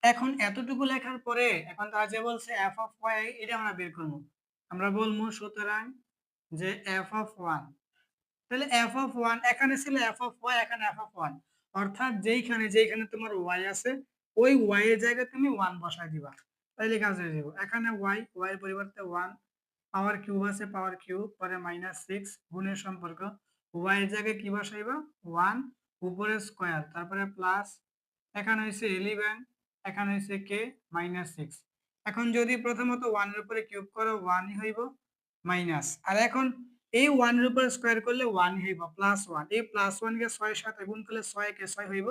এখন এতটুকু লেখার পরে এখন তারা যে বলছে এফ অফ ওয়াই এটা আমরা বের করবো। আমরা বলবো সুতরাং যে এফ অফ ওয়ান, তাহলে এফ অফ ওয়ান এখানে ছিল এফ অফ ওয়াই, এখানে এফ অফ ওয়ান, অর্থাৎ যেইখানে যেইখানে তোমার ওয়াই আছে ওই ওয়াই এর জায়গায় তুমি ওয়ান বসাই দিবা, তাইলে কাজ হয়ে যাবে। এখানে ওয়াই, ওয়াই এর পরিবর্তে ওয়ান, পাওয়ার কিউব আছে, পাওয়ার কিউব পরে মাইনাস সিক্স গুণের সম্পর্ক, ওয়াই এর জায়গায় কি বসাইবা ওয়ান, উপরে স্কোয়ার তারপরে প্লাস, এখানে হয়েছে 11, এখানে হয়েছে কে মাইনাস সিক্স। এখন যদি প্রথমত ওয়ানের উপরে কিউব করো ওয়ানই হইব মাইনাস, আর এখন এই ওয়ানের উপরে স্কোয়ার করলে ওয়ান হইব প্লাস ওয়ান, এই প্লাস ওয়ান কে ছয়ের সাথে গুণ করলে ছয় কে ছয় হইব,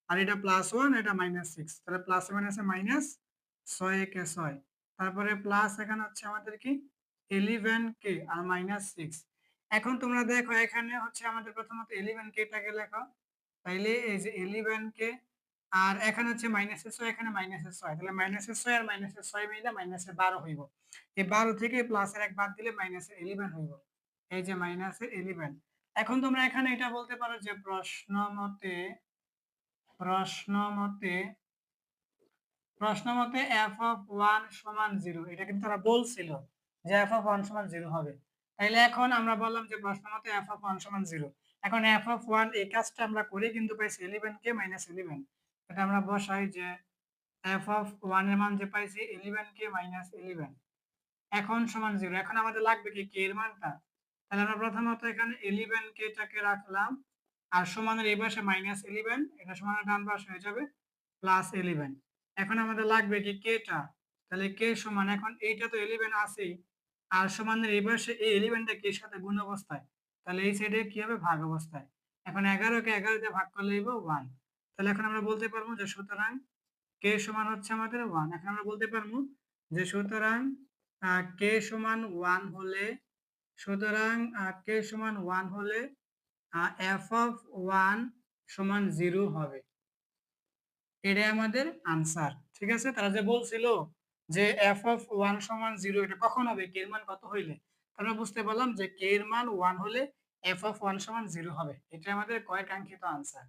আর এটা প্লাস ওয়ান এটা মাইনাস সিক্স, তাহলে প্লাস মাইনাসে মাইনাস, ছয় কে ছয়, তারপরে প্লাস এখানে হচ্ছে আমাদের কি 11 কে আর মাইনাস সিক্স। এখন তোমরা দেখো এখানে হচ্ছে আমাদের প্রথমত 11 কে টাকে লেখো, তাইলে এই যে 11 কে, আর এখানে হচ্ছে মাইনাসের ছয়, এখানে মাইনাসের ছয়, তাহলে মাইনাসের ছয় আর মাইনাসের ছয় মিলে মাইনাসের 12 হইব। এই 12 থেকে প্লাসের এক বাদ দিলে মাইনাসের 11 হইব, এই যে মাইনাসের 11। এখন তোমরা এখানে এটা বলতে পারো যে প্রশ্ন মতে এফ অফ ওয়ান সমান জিরো, এটা কিন্তু তারা বলছিল যে এফ অফ ওয়ান সমান জিরো হবে। তাইলে এখন আমরা বললাম যে প্রশ্ন মতে এফ অফ ওয়ান সমান জিরো। এখন এফ অফ ওয়ান এই কাজটা আমরা করে কিন্তু পাইছি 11 কে মাইনাস 11, এটা আমরা বসাই যে এফ অফ ওয়ান এর মান যে পাইছি 11 কে মাইনাস 11 এখন সমান জিরো। এখন আমাদের লাগবে কি কে এর মানটা, তাহলে আমরা প্রথমত এখানে 11 কে টাকে রাখলাম, আর সমানের এই পাশে মাইনাস 11, এটা সমানের ডান পাশে হয়ে যাবে প্লাস 11। এখন আমাদের লাগবে কি কে টা, তাহলে কে সমান, এখন এইটা তো 11 আছেই, আর সমানের এই পাশে এই 11 টা কে সাথে গুণ অবস্থায়, তাহলে এই সাইডে কি হবে ভাগ অবস্থায়। এখন 11 কে 11 দিয়ে ভাগ করলে হইব 1, তাহলে এখন আমরা বলতে পারবো যে সুতরাং কে সমান হচ্ছে আমাদের 1। এখন আমরা বলতে পারবো যে সুতরাং কে সমান 1 হলে, সুতরাং কে সমান 1 হলে এফ অফ 1 সমান 0 হবে, এটাই আমাদের আনসার। ঠিক আছে, তারা যে বলছিল যে এফ অফ 1 সমান 0 এটা কখন হবে, কে এর মান কত হইলে, আমরা বুঝতে পারলাম যে কে এর মান 1 হলে এফ অফ 1 সমান 0 হবে, এটা আমাদের কয় কাঙ্ক্ষিত আনসার।